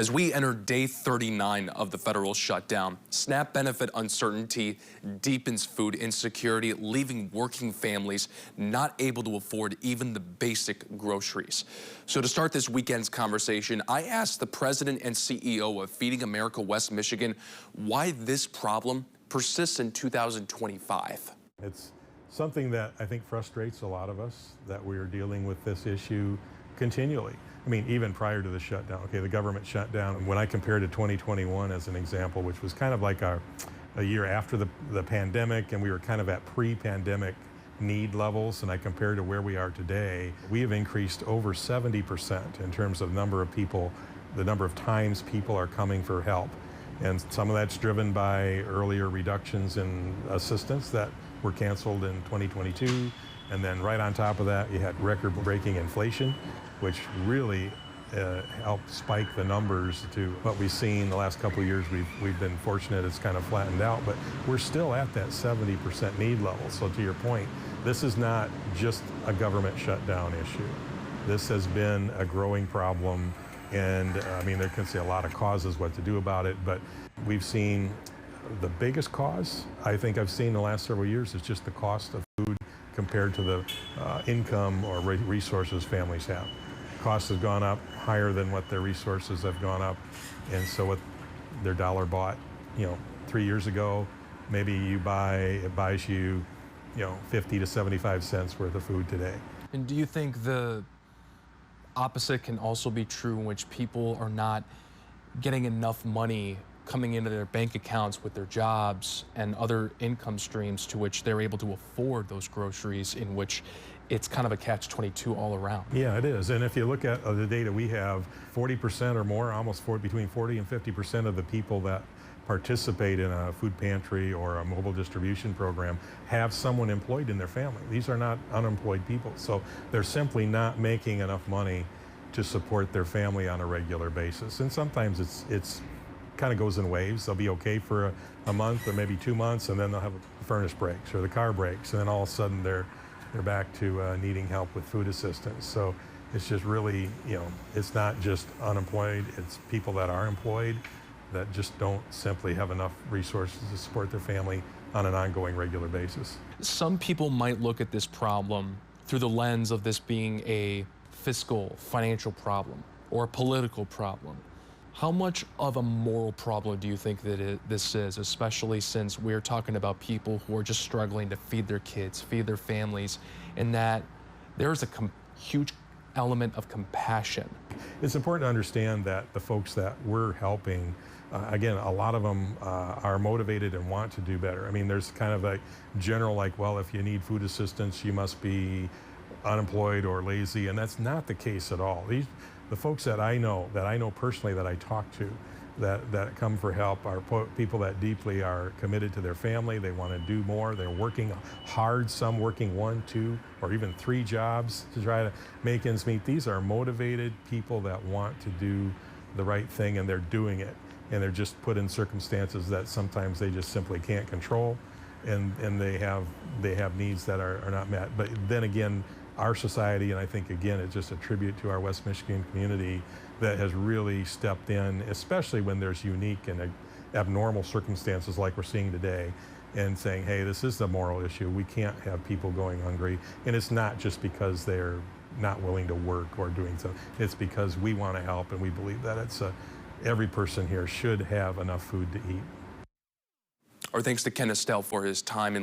As we enter day 39 of the federal shutdown, SNAP benefit uncertainty deepens food insecurity, leaving working families not able to afford even the basic groceries. So to start this weekend's conversation, I asked the president and CEO of Feeding America West Michigan why this problem persists in 2025. It's something that I think frustrates a lot of us, that we are dealing with this issue continually. I mean, even prior to the shutdown, okay, the government shut down. When I compare to 2021 as an example, which was kind of like a year after the pandemic, and we were kind of at pre-pandemic need levels, and I compare to where we are today, we have increased over 70% in terms of number of people, the number of times people are coming for help. And some of that's driven by earlier reductions in assistance that were canceled in 2022. And then right on top of that, you had record-breaking inflation, which really helped spike the numbers to what we've seen the last couple of years. We've been fortunate it's kind of flattened out, but we're still at that 70% need level. So to your point, this is not just a government shutdown issue. This has been a growing problem, and I mean, there can be a lot of causes what to do about it, but we've seen the biggest cause I think I've seen in the last several years is just the cost of food compared to the income or resources families have. Cost has gone up higher than what their resources have gone up, and so what their dollar bought, 3 years ago, maybe it buys you, 50 to 75 cents worth of food today. And do you think the opposite can also be true, in which people are not getting enough money coming into their bank accounts with their jobs and other income streams to which they're able to afford those groceries, in which it's kind of a catch-22 all around? Yeah, it is. And if you look at the data we have, 40% or more, between 40 and 50% of the people that participate in a food pantry or a mobile distribution program have someone employed in their family. These are not unemployed people. So they're simply not making enough money to support their family on a regular basis. And sometimes it's kind of goes in waves. They'll be okay for a month or maybe 2 months, and then they'll have a furnace breaks or the car breaks, and then all of a sudden they're back to needing help with food assistance. So it's just really, it's not just unemployed, it's people that are employed that just don't simply have enough resources to support their family on an ongoing regular basis. Some people might look at this problem through the lens of this being a fiscal, financial problem or a political problem. How much of a moral problem do you think that this is, especially since we're talking about people who are just struggling to feed their kids, feed their families, and that there's a huge element of compassion? It's important to understand that the folks that we're helping, again, a lot of them are motivated and want to do better. I mean, there's kind of a general well, if you need food assistance, you must be unemployed or lazy, and that's not the case at all. The folks that I know personally, that I talk to, that come for help, are people that deeply are committed to their family. They want to do more. They're working hard, some working 1, 2, or even 3 jobs to try to make ends meet. These are motivated people that want to do the right thing, and they're doing it. And they're just put in circumstances that sometimes they just simply can't control, and they have needs that are not met. But then again, our society, and I think, again, it's just a tribute to our West Michigan community that has really stepped in, especially when there's unique and abnormal circumstances like we're seeing today, and saying, hey, this is a moral issue. We can't have people going hungry. And it's not just because they're not willing to work or doing something. It's because we want to help, and we believe that every person here should have enough food to eat. Our thanks to Ken Estelle for his time.